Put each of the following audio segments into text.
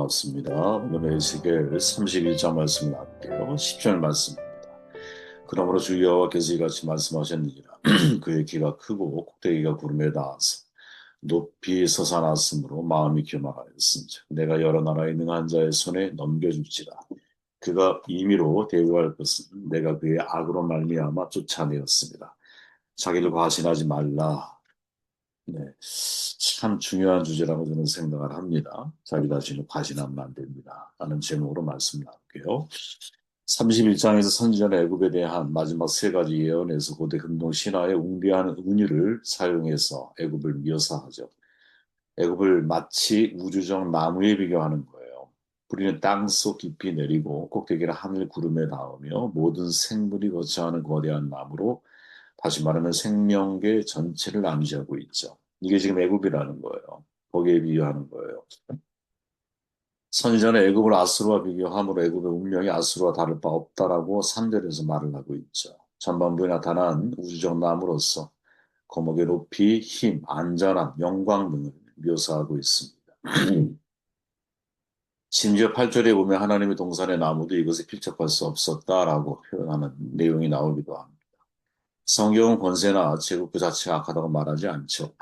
반갑습니다. 오늘 에스겔 31장 말씀 나눌게요. 10절 말씀입니다. 그러므로 주 여호와께서 이같이 말씀하셨느니라. 그의 키가 크고 꼭대기가 구름에 닿아서 높이 솟아났으므로 마음이 교만하였음즉 내가 여러 나라의 능한 자의 손에 넘겨줄지라. 그가 임의로 대우할 것은 내가 그의 악으로 말미암아 쫓아내었습니다. 자기를 과신하지 말라. 네, 참 중요한 주제라고 저는 생각을 합니다. 자기 자신을 과신하면 안 됩니다. 라는 제목으로 말씀 나눌게요. 31장에서 선지자는 애굽에 대한 마지막 세 가지 예언에서 고대 근동 신화의 웅대한 은유를 사용해서 애굽을 묘사하죠. 애굽을 마치 우주적 나무에 비교하는 거예요. 뿌리는 땅속 깊이 내리고 꼭대기는 하늘 구름에 닿으며 모든 생물이 거처하는 거대한 나무로 다시 말하면 생명계 전체를 암시하고 있죠. 이게 지금 애굽이라는 거예요. 거기에 비유하는 거예요. 선지자는 애굽을 아수르와 비교함으로 애굽의 운명이 아수르와 다를 바 없다라고 3절에서 말을 하고 있죠. 전반부에 나타난 우주적 나무로서 거목의 높이, 힘, 안전함, 영광 등을 묘사하고 있습니다. 심지어 8절에 보면 하나님의 동산의 나무도 이것에 필적할 수 없었다라고 표현하는 내용이 나오기도 합니다. 성경은 권세나 제국 그 자체가 악하다고 말하지 않죠.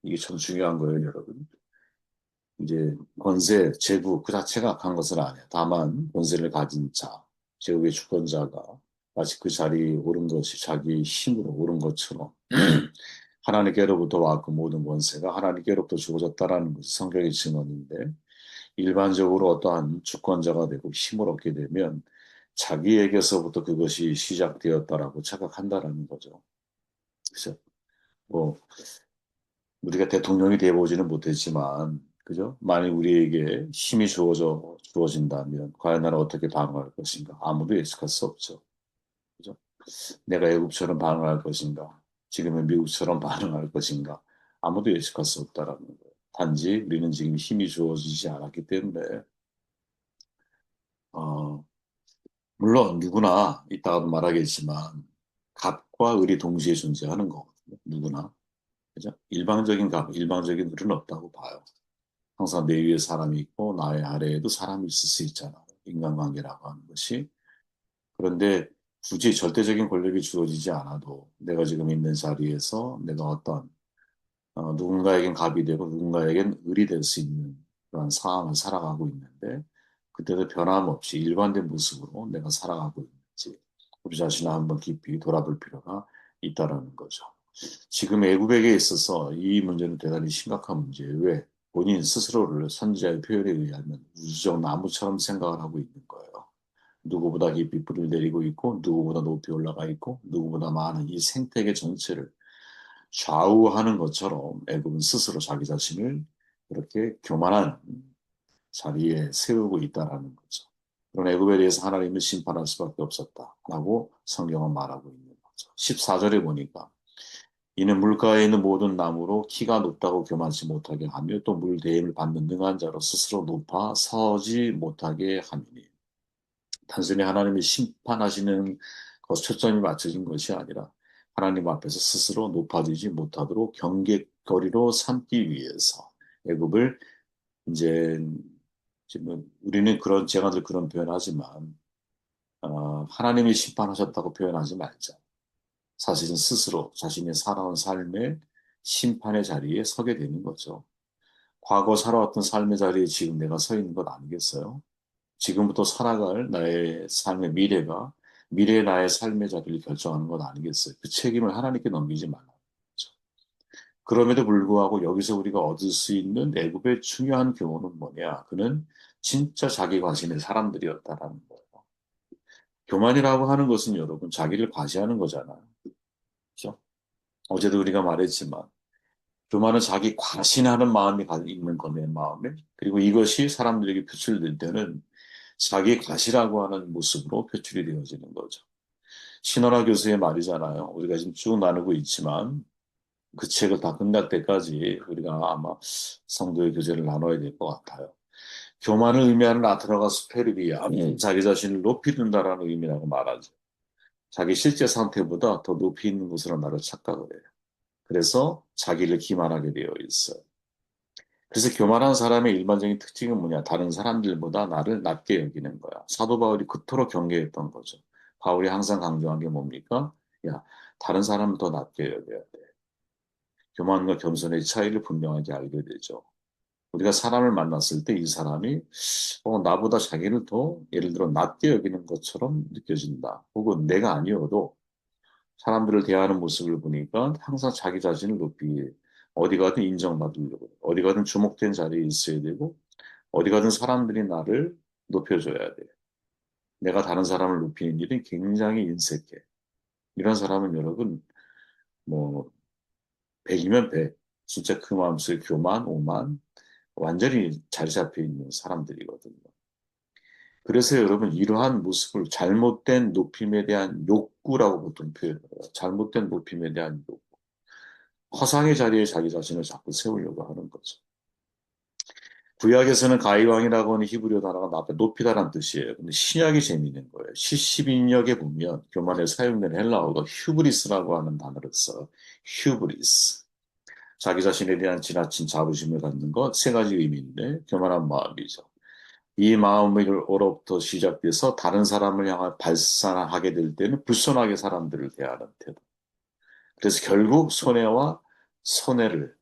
이게 참 중요한 거예요, 여러분. 이제 권세, 제국 그 자체가 악한 것은 아니에요. 다만 권세를 가진 자, 제국의 주권자가 마치 그 자리에 오른 것이 자기 힘으로 오른 것처럼 하나님께로부터 왔고 모든 권세가 하나님께로부터 주어졌다라는 것이 성경의 증언인데 일반적으로 어떠한 주권자가 되고 힘을 얻게 되면 자기에게서부터 그것이 시작되었다라고 착각한다라는 거죠. 그죠? 뭐 우리가 대통령이 되어보지는 못했지만, 그죠? 만약 우리에게 힘이 주어진다면, 과연 나는 어떻게 방어할 것인가? 아무도 예측할 수 없죠. 그죠? 내가 애국처럼 반응할 것인가? 지금의 미국처럼 반응할 것인가? 아무도 예측할 수 없다라는 거예요. 단지 우리는 지금 힘이 주어지지 않았기 때문에, 어, 물론 누구나 이따가도 말하겠지만, 갑과 을이 동시에 존재하는 거거든요. 누구나. 그죠? 일방적인 갑, 일방적인 을은 없다고 봐요. 항상 내 위에 사람이 있고 나의 아래에도 사람이 있을 수 있잖아요. 인간관계라고 하는 것이. 그런데 굳이 절대적인 권력이 주어지지 않아도 내가 지금 있는 자리에서 내가 어떤 누군가에겐 갑이 되고 누군가에겐 을이 될 수 있는 그런 상황을 살아가고 있는데 그때도 변함없이 일관된 모습으로 내가 살아가고 있는지 우리 자신을 한번 깊이 돌아볼 필요가 있다라는 거죠. 지금 애굽에게 있어서 이 문제는 대단히 심각한 문제예요. 왜? 본인 스스로를 선지자의 표현에 의하면 우주적 나무처럼 생각을 하고 있는 거예요. 누구보다 깊이 뿌리를 내리고 있고, 누구보다 높이 올라가 있고, 누구보다 많은 이 생태계 전체를 좌우하는 것처럼 애굽은 스스로 자기 자신을 이렇게 교만한 자리에 세우고 있다라는 거죠. 그런 애굽에 대해서 하나님은 심판할 수밖에 없었다라고 성경은 말하고 있는 거죠. 14절에 보니까 이는 물가에 있는 모든 나무로 키가 높다고 교만치 못하게 하며 또 물 대임을 받는 능한 자로 스스로 높아 서지 못하게 함이니 단순히 하나님이 심판하시는 것 초점이 맞춰진 것이 아니라 하나님 앞에서 스스로 높아지지 못하도록 경계거리로 삼기 위해서 애굽을 이제 지금 우리는 그런 제가 늘 그런 표현하지만 하나님이 심판하셨다고 표현하지 말자. 사실은 스스로 자신이 살아온 삶의 심판의 자리에 서게 되는 거죠. 과거 살아왔던 삶의 자리에 지금 내가 서 있는 것 아니겠어요? 지금부터 살아갈 나의 삶의 미래가 미래의 나의 삶의 자리를 결정하는 것 아니겠어요? 그 책임을 하나님께 넘기지 말라는 거죠. 그럼에도 불구하고 여기서 우리가 얻을 수 있는 애굽의 중요한 교훈은 뭐냐? 그는 진짜 자기 과신의 사람들이었다라는 거예요. 교만이라고 하는 것은 여러분 자기를 과시하는 거잖아요. 그렇죠? 어제도 우리가 말했지만 교만은 자기 과신하는 마음이 있는 거내 마음에 그리고 이것이 사람들에게 표출될 때는 자기 과시라고 하는 모습으로 표출이 되어지는 거죠. 신원화 교수의 말이잖아요. 우리가 지금 쭉 나누고 있지만 그 책을 다 끝날 때까지 우리가 아마 성도의 교제를 나눠야 될 것 같아요. 교만을 의미하는 아트라가 스페르비아, 자기 자신을 높이 둔다라는 의미라고 말하죠. 자기 실제 상태보다 더 높이 있는 곳으로 나를 착각을 해요. 그래서 자기를 기만하게 되어 있어요. 그래서 교만한 사람의 일반적인 특징은 뭐냐? 다른 사람들보다 나를 낮게 여기는 거야. 사도 바울이 그토록 경계했던 거죠. 바울이 항상 강조한 게 뭡니까? 야, 다른 사람을 더 낮게 여겨야 돼. 교만과 겸손의 차이를 분명하게 알게 되죠. 우리가 사람을 만났을 때 이 사람이 나보다 자기를 더 예를 들어 낮게 여기는 것처럼 느껴진다. 혹은 내가 아니어도 사람들을 대하는 모습을 보니까 항상 자기 자신을 높이 어디 가든 인정받으려고 어디 가든 주목된 자리에 있어야 되고 어디 가든 사람들이 나를 높여줘야 돼. 내가 다른 사람을 높이는 일이 굉장히 인색해. 이런 사람은 여러분 뭐 100이면 100. 진짜 그 마음속에 교만, 오만 완전히 자리 잡혀 있는 사람들이거든요. 그래서 여러분 이러한 모습을 잘못된 높임에 대한 욕구라고 보통 표현해요. 잘못된 높임에 대한 욕구. 허상의 자리에 자기 자신을 자꾸 세우려고 하는 거죠. 구약에서는 가이왕이라고 하는 히브리어 단어가 나앞에 높이다라는 뜻이에요. 근데 신약이 재미있는 거예요. 12인역에 보면 교만에 사용된 헬라어가 휴브리스라고 하는 단어를 써요. 휴브리스. 자기 자신에 대한 지나친 자부심을 갖는 것 세 가지 의미인데 교만한 마음이죠. 이 마음으로부터 시작돼서 다른 사람을 향해 발산하게 될 때는 불손하게 사람들을 대하는 태도. 그래서 결국 손해와 손해를,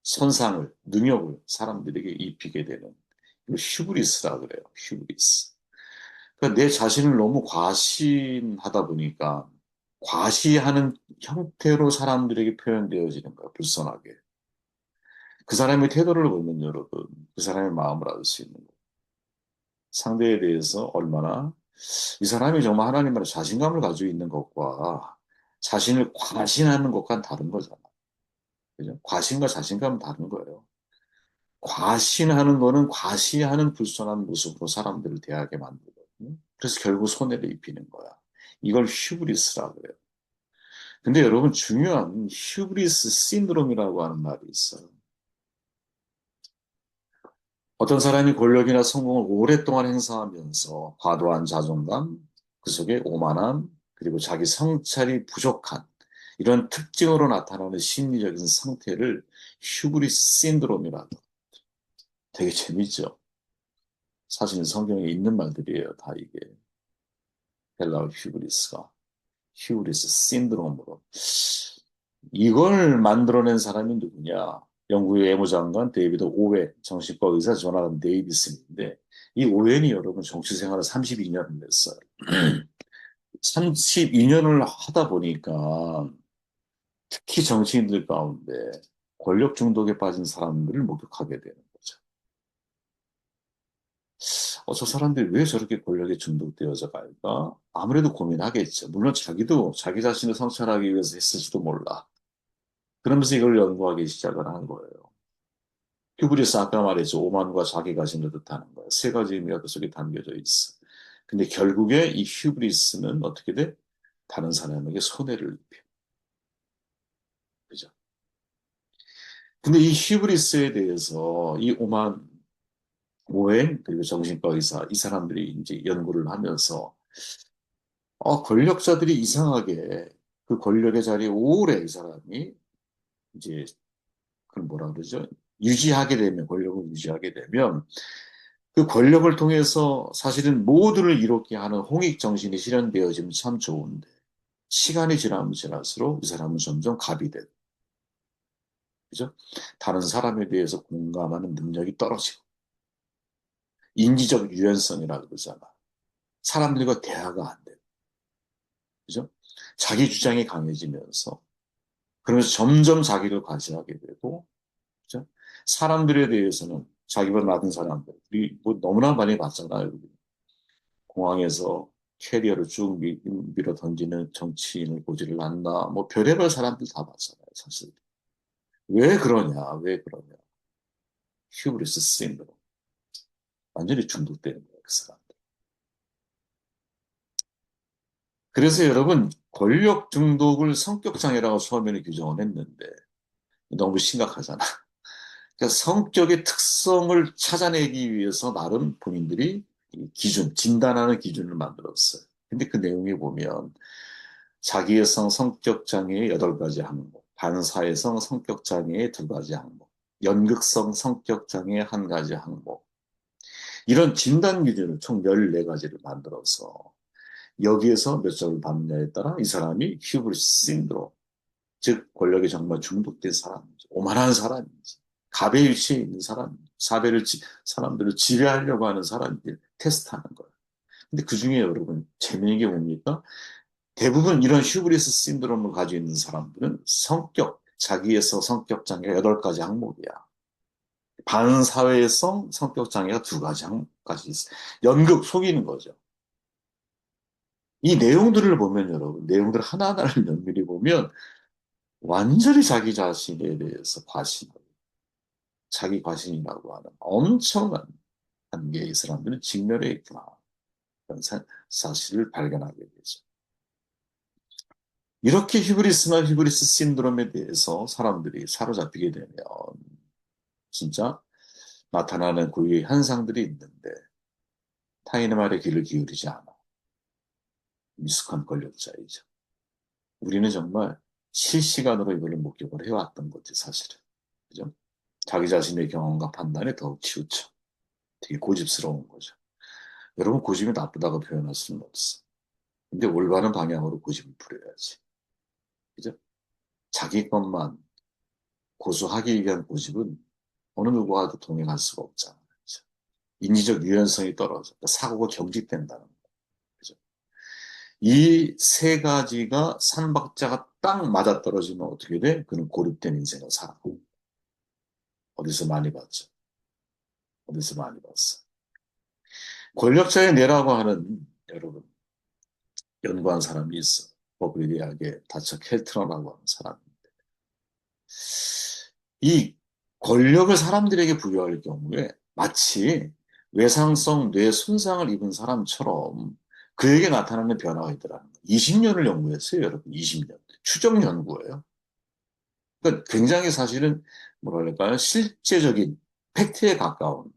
손상을, 능욕을 사람들에게 입히게 되는 이걸 휴브리스라 그래요. 휴브리스. 그러니까 내 자신을 너무 과신하다 보니까 과시하는 형태로 사람들에게 표현되어지는 거야. 불손하게. 그 사람의 태도를 보면 여러분, 그 사람의 마음을 알 수 있는 거예요. 상대에 대해서 얼마나 이 사람이 정말 하나님 앞에 자신감을 가지고 있는 것과 자신을 과신하는 것과는 다른 거잖아. 그죠? 과신과 자신감은 다른 거예요. 과신하는 거는 과시하는 불손한 모습으로 사람들을 대하게 만들거든요. 그래서 결국 손해를 입히는 거야. 이걸 휴브리스라 그래요. 근데 여러분 중요한 휴브리스 신드롬이라고 하는 말이 있어요. 어떤 사람이 권력이나 성공을 오랫동안 행사하면서 과도한 자존감, 그 속에 오만함, 그리고 자기 성찰이 부족한 이런 특징으로 나타나는 심리적인 상태를 휴브리스 신드롬이라고. 되게 재밌죠? 사실 성경에 있는 말들이에요, 다 이게. 헬라어 휴브리스가. 휴브리스 신드롬으로. 이걸 만들어낸 사람이 누구냐? 영국의 외무장관 데이비드 오웬, 정신과 의사 조나단 데이비슨인데 이 오웬이 여러분 정치 생활을 32년을 했어요. 32년을 하다 보니까 특히 정치인들 가운데 권력 중독에 빠진 사람들을 목격하게 되는 거죠. 저 사람들이 왜 저렇게 권력에 중독되어져 갈까? 아무래도 고민하겠죠. 물론 자기도 자기 자신을 성찰하기 위해서 했을지도 몰라. 그러면서 이걸 연구하기 시작을 한 거예요. 휴브리스 아까 말했죠. 오만과 자기 가신을 뜻하는 거예요. 세 가지 의미가 그 속에 담겨져 있어. 근데 결국에 이 휴브리스는 어떻게 돼? 다른 사람에게 손해를 입혀. 그죠? 근데 이 휴브리스에 대해서 이 오만 오행 그리고 정신과 의사 이 사람들이 이제 연구를 하면서 권력자들이 이상하게 그 권력의 자리에 오래 이 사람이 이제 그걸 뭐라 그러죠? 유지하게 되면 권력을 유지하게 되면 그 권력을 통해서 사실은 모두를 이롭게 하는 홍익 정신이 실현되어지면 참 좋은데 시간이 지나면 지날수록 이 사람은 점점 갑이 돼. 그죠? 다른 사람에 대해서 공감하는 능력이 떨어지고 인지적 유연성이라고 그러잖아. 사람들과 대화가 안 돼. 그죠? 자기 주장이 강해지면서 그러면서 점점 자기를 과시하게 되고 그죠? 사람들에 대해서는 자기보다 낮은 사람들 우리 뭐 너무나 많이 봤잖아요. 공항에서 캐리어를 쭉 밀어 던지는 정치인을 보지를 않나 뭐 별의별 사람들 다 봤잖아요. 사실 왜 그러냐 왜 그러냐 휴브리스 신드롬 완전히 중독되는 거예요 그 사람. 그래서 여러분 권력 중독을 성격 장애라고 처음에는 규정을 했는데 너무 심각하잖아. 그러니까 성격의 특성을 찾아내기 위해서 나름 본인들이 이 기준, 진단하는 기준을 만들었어요. 근데 그 내용에 보면 자기애성 성격 장애의 8가지 항목, 반사회성 성격 장애의 2가지 항목, 연극성 성격 장애 한 가지 항목. 이런 진단 기준을 총 14가지를 만들어서 여기에서 몇 점을 받느냐에 따라 이 사람이 휴브리스 신드롬, 즉 권력에 정말 중독된 사람인지, 오만한 사람인지, 갑의 위치에 있는 사람인지, 사람들을 지배하려고 하는 사람인지 테스트하는 거예요. 근데 그 중에 여러분 재미있는 게 뭡니까? 대부분 이런 휴브리스 신드롬을 가지고 있는 사람들은 자기에서 성격 장애가 8가지 항목이야. 반사회성 성격 장애가 2가지 항목까지 있어. 연극 속이는 거죠. 이 내용들을 보면 여러분, 내용들 하나하나를 면밀히 보면 완전히 자기 자신에 대해서 자기 과신이라고 하는 엄청난 한계에 이 사람들은 직면해 있구나. 그런 사실을 발견하게 되죠. 이렇게 히브리스나 히브리스 신드롬에 대해서 사람들이 사로잡히게 되면 진짜 나타나는 고유의 현상들이 있는데 타인의 말에 귀를 기울이지 않아. 미숙한 권력자이죠. 우리는 정말 실시간으로 이걸 목격을 해왔던 거지, 사실은. 그죠? 자기 자신의 경험과 판단에 더욱 치우쳐. 되게 고집스러운 거죠. 여러분, 고집이 나쁘다고 표현할 수는 없어. 근데 올바른 방향으로 고집을 부려야지. 그죠? 자기 것만 고수하기 위한 고집은 어느 누구와도 동행할 수가 없잖아요. 그죠? 인지적 유연성이 떨어져. 사고가 경직된다는 거죠. 그죠? 이 3가지가 삼박자가 딱 맞아떨어지면 어떻게 돼? 그는 고립된 인생을 살아. 어디서 많이 봤죠? 어디서 많이 봤어? 권력자의 뇌라고 하는 여러분 연구한 사람이 있어. 버클리 대학의 다처 켈트너라고 하는 사람. 이 권력을 사람들에게 부여할 경우에 마치 외상성 뇌 손상을 입은 사람처럼 그에게 나타나는 변화가 있더라는 거예요. 20년을 연구했어요, 여러분. 20년. 추적 연구예요. 그러니까 굉장히 사실은 뭐랄까요? 실제적인 팩트에 가까운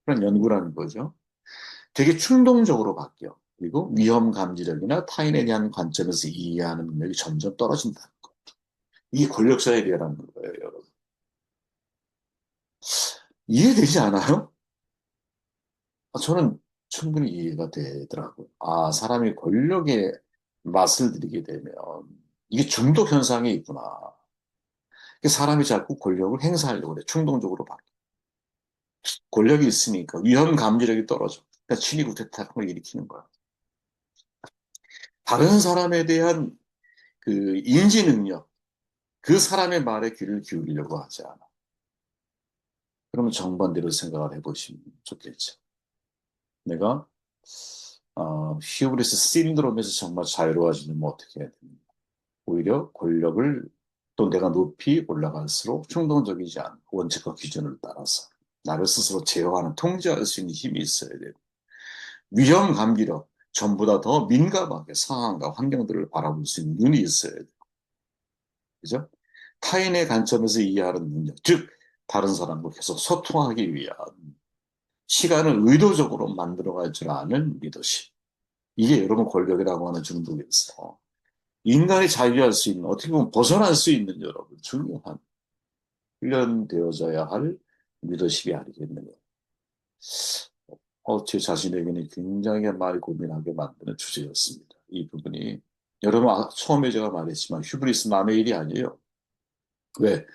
그런 연구라는 거죠. 되게 충동적으로 바뀌어. 그리고 위험 감지력이나 타인에 대한 관점에서 이해하는 능력이 점점 떨어진다는 거. 이게 권력자에 대한 거예요, 여러분. 이해되지 않아요? 저는 충분히 이해가 되더라고요. 아, 사람이 권력에 맛을 들이게 되면 이게 중독 현상이 있구나. 사람이 자꾸 권력을 행사하려고 그래. 충동적으로 바뀌어. 권력이 있으니까 위험 감지력이 떨어져. 그러니까 친위 구태타를 일으키는 거야. 다른 사람에 대한 그 인지 능력, 그 사람의 말에 귀를 기울이려고 하지 않아. 그러면 정반대로 생각을 해보시면 좋겠죠. 내가 히브리스 신드롬에서 정말 자유로워지려면 어떻게 해야 됩니까? 오히려 권력을 또 내가 높이 올라갈수록 충동적이지 않고 원칙과 기준을 따라서 나를 스스로 제어하는 통제할 수 있는 힘이 있어야 돼요. 위험 감지력, 전보다 더 민감하게 상황과 환경들을 바라볼 수 있는 눈이 있어야 돼요. 그죠? 타인의 관점에서 이해하는 능력, 즉 다른 사람과 계속 소통하기 위한 시간을 의도적으로 만들어갈 줄 아는 리더십. 이게 여러분 권력이라고 하는 중독에서 인간이 자유할 수 있는, 어떻게 보면 벗어날 수 있는 여러분 중요한 훈련되어져야 할 리더십이 아니겠느냐. 제 자신에게는 굉장히 많이 고민하게 만드는 주제였습니다. 이 부분이. 여러분, 처음에 제가 말했지만 휴브리스 남의 일이 아니에요. 왜?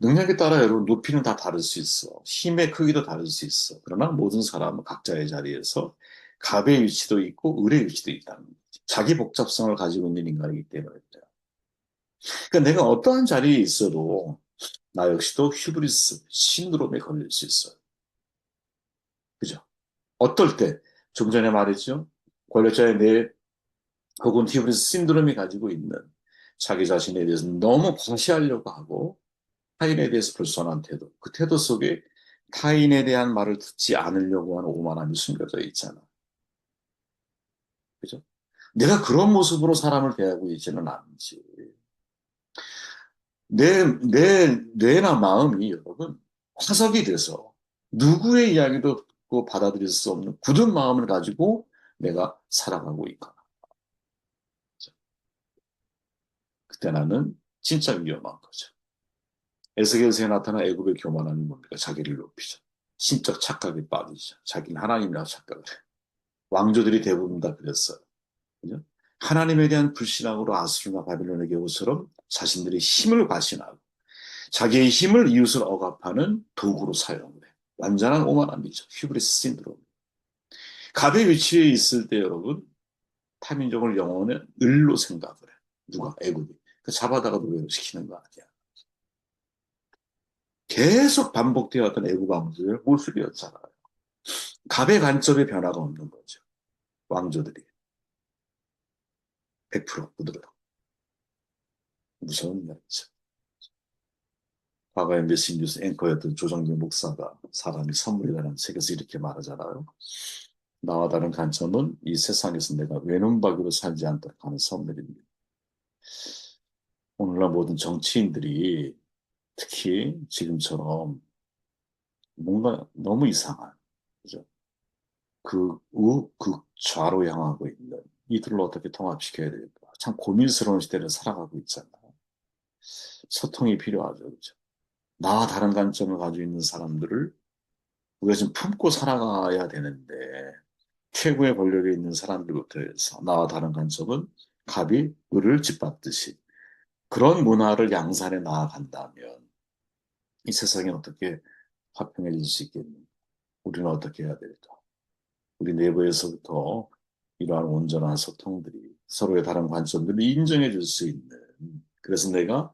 능력에 따라 여러분 높이는 다 다를 수 있어. 힘의 크기도 다를 수 있어. 그러나 모든 사람은 각자의 자리에서 갑의 위치도 있고 을의 위치도 있다는 거지. 자기 복잡성을 가지고 있는 인간이기 때문에 그래요. 그러니까 내가 어떠한 자리에 있어도 나 역시도 휴브리스 신드롬에 걸릴 수 있어요. 그죠? 어떨 때, 좀 전에 말했죠? 권력자의 뇌 혹은 휴브리스 신드롬이 가지고 있는 자기 자신에 대해서 너무 과시하려고 하고 타인에 대해서 불손한 태도, 그 태도 속에 타인에 대한 말을 듣지 않으려고 하는 오만함이 숨겨져 있잖아. 그죠? 내가 그런 모습으로 사람을 대하고 있지는 않지. 내 뇌나 마음이 여러분 화석이 돼서 누구의 이야기도 듣고 받아들일 수 없는 굳은 마음을 가지고 내가 살아가고 있거나. 그때 나는 진짜 위험한 거죠. 에스겔서에 나타난 애굽의 교만함이 뭡니까? 자기를 높이죠. 신적 착각에 빠지죠. 자기는 하나님이라고 착각을 해요. 왕조들이 대부분 다 그랬어요. 그죠? 하나님에 대한 불신앙으로 아수르나 바빌론의 경우처럼 자신들의 힘을 과신하고 자기의 힘을 이웃을 억압하는 도구로 사용을 해요. 완전한 오만함이죠. 휴브리스 신드롬. 갑의 위치에 있을 때 여러분 타민족을 영혼의 을로 생각을 해요. 누가? 애굽이. 그 잡아다가 노예로 시키는 거 아니야. 계속 반복되어 왔던 애굽 왕조의 모습이었잖아요. 갑의 관점에 변화가 없는 거죠. 왕조들이. 100% 부드러워. 무서운 말이죠. 과거에 메시 뉴스 앵커였던 조정민 목사가 사람이 선물이라는 책에서 이렇게 말하잖아요. 나와 다른 관점은 이 세상에서 내가 외눈박이로 살지 않도록 하는 선물입니다. 오늘날 모든 정치인들이 특히 지금처럼 뭔가 너무 이상한, 그죠? 극좌로 향하고 있는 이들을 어떻게 통합시켜야 될까? 참 고민스러운 시대를 살아가고 있잖아요. 소통이 필요하죠, 그죠? 나와 다른 관점을 가지고 있는 사람들을 우리가 좀 품고 살아가야 되는데, 최고의 권력에 있는 사람들부터 해서 나와 다른 관점은 갑이 을을 짓밟듯이 그런 문화를 양산해 나아간다면 이 세상이 어떻게 화평해질 수 있겠는가? 우리는 어떻게 해야 될까? 우리 내부에서부터 이러한 온전한 소통들이 서로의 다른 관점들을 인정해 줄 수 있는 그래서 내가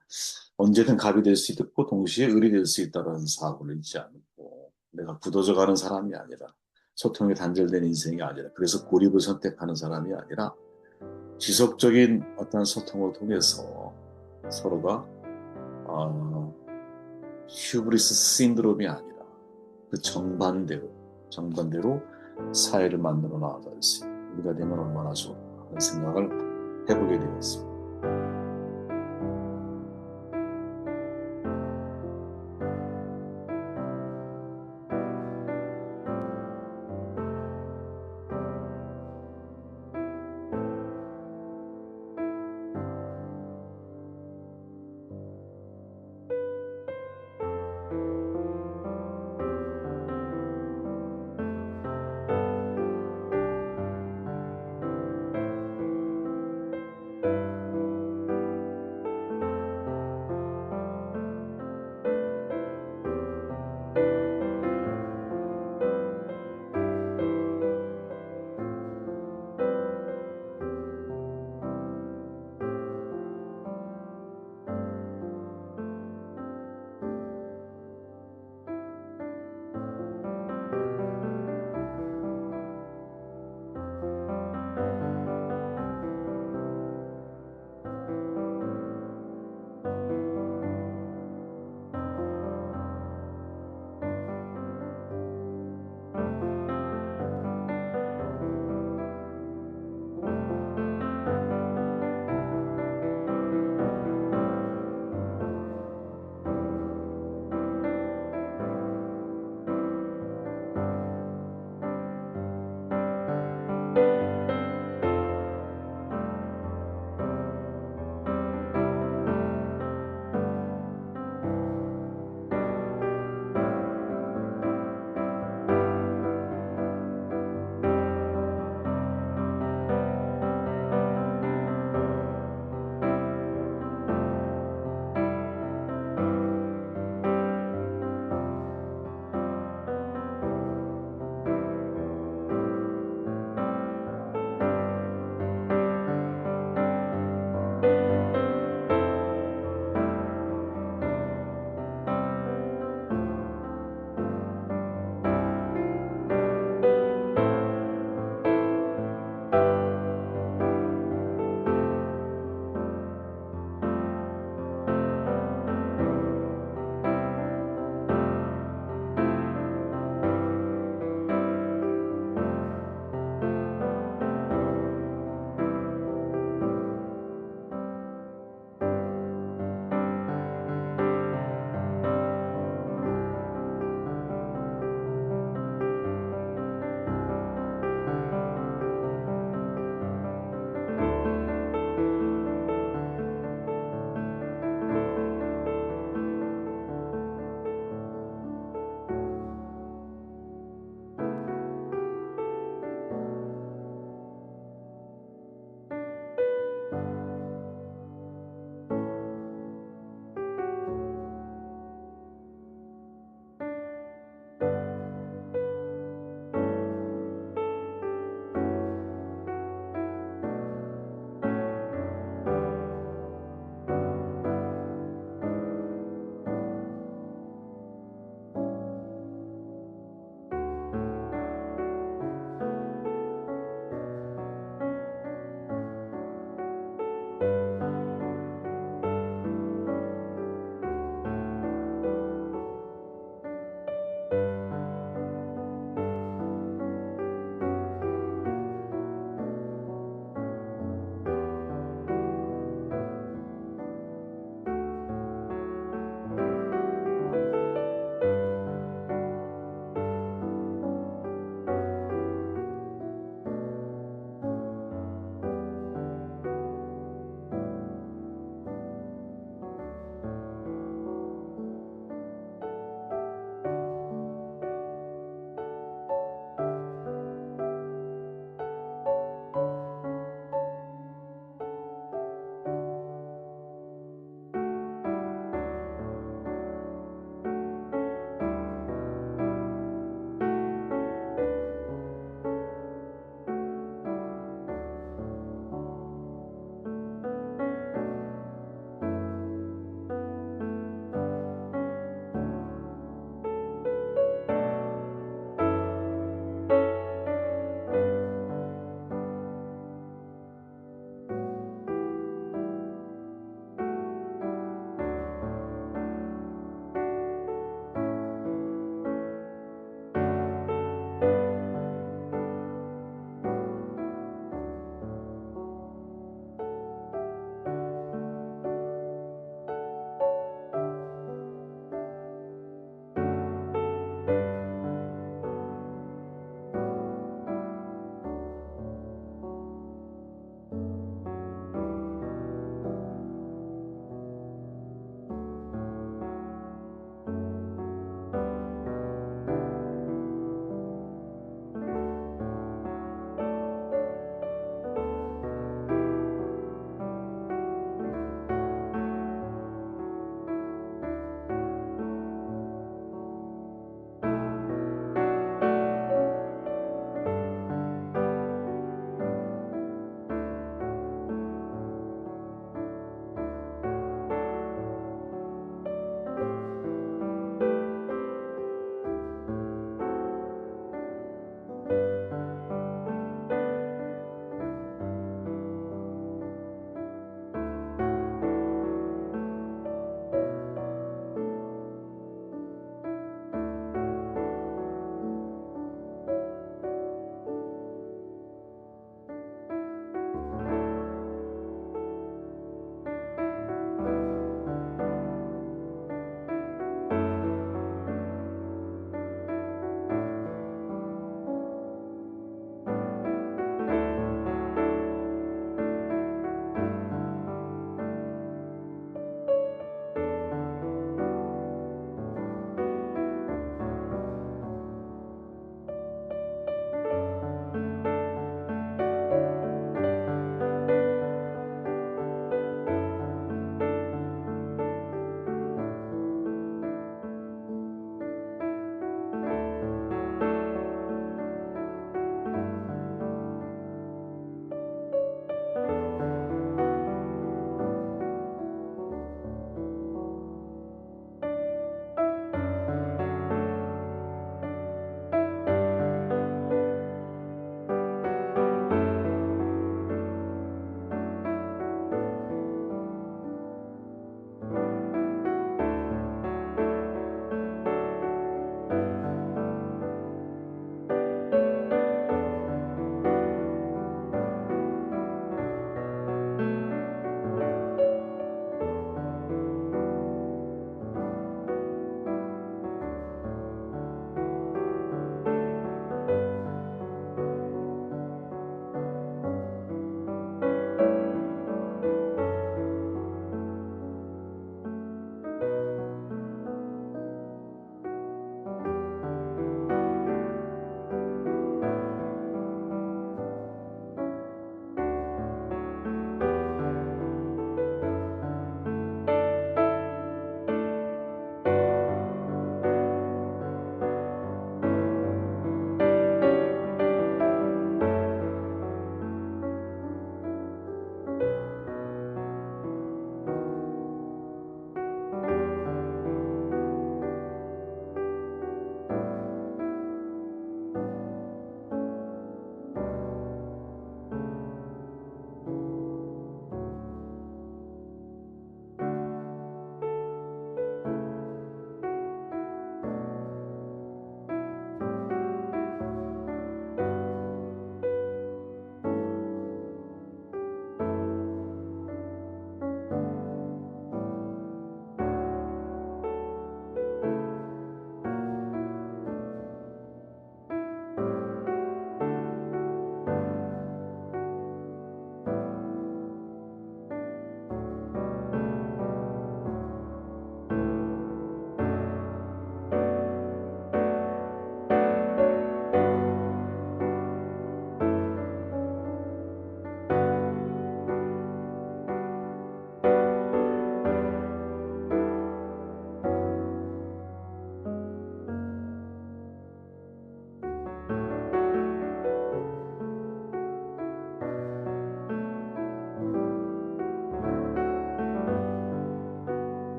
언제든 갑이 될 수 있고 동시에 을이 될 수 있다는 사고를 잊지 않고 내가 굳어져 가는 사람이 아니라 소통이 단절된 인생이 아니라 그래서 고립을 선택하는 사람이 아니라 지속적인 어떤 소통을 통해서 서로가 휴브리스 신드롬이 아니라 그 정반대로 사회를 만들어 나아갈 수 있는 우리가 되면 얼마나 좋을까 하는 생각을 해보게 되었습니다.